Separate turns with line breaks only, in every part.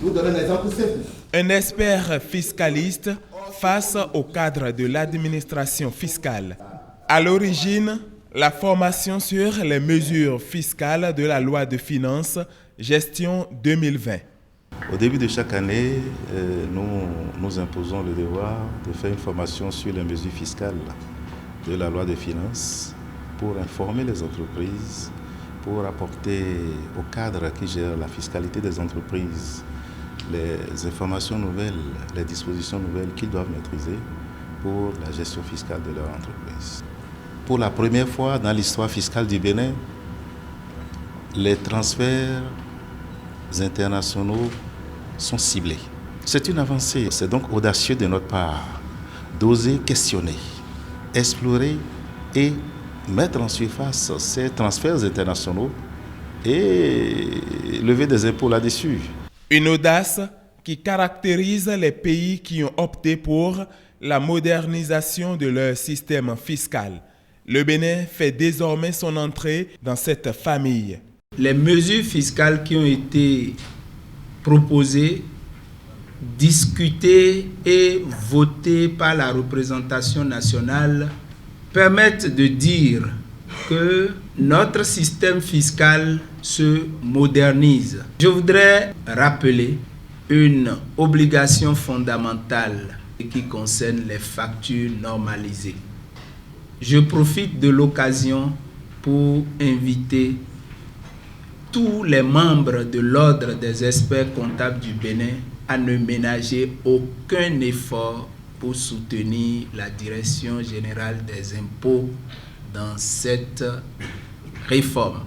Je vous donne un exemple simple.
Un expert fiscaliste face au cadre de l'administration fiscale. À l'origine, la formation sur les mesures fiscales de la loi de finances gestion 2020.
Au début de chaque année, nous imposons le devoir de faire une formation sur les mesures fiscales de la loi de finances pour informer les entreprises, pour apporter au cadre qui gère la fiscalité des entreprises les informations nouvelles, les dispositions nouvelles qu'ils doivent maîtriser pour la gestion fiscale de leur entreprise. Pour la première fois dans l'histoire fiscale du Bénin, les transferts internationaux sont ciblés. C'est une avancée. C'est donc audacieux de notre part d'oser questionner, explorer et mettre en surface ces transferts internationaux et lever des impôts là-dessus.
Une audace qui caractérise les pays qui ont opté pour la modernisation de leur système fiscal. Le Bénin fait désormais son entrée dans cette famille.
Les mesures fiscales qui ont été proposées, discutées et votées par la représentation nationale permettent de dire que notre système fiscal se modernise. Je voudrais rappeler une obligation fondamentale qui concerne les factures normalisées. Je profite de l'occasion pour inviter tous les membres de l'Ordre des experts comptables du Bénin à ne ménager aucun effort pour soutenir la Direction générale des impôts dans cette réforme.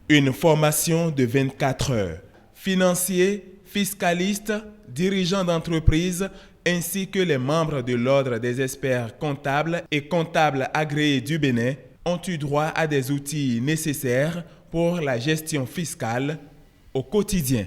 Une formation de 24 heures. Financiers, fiscalistes, dirigeants d'entreprises, ainsi que les membres de l'Ordre des experts comptables et comptables agréés du Bénin ont eu droit à des outils nécessaires pour la gestion fiscale au quotidien.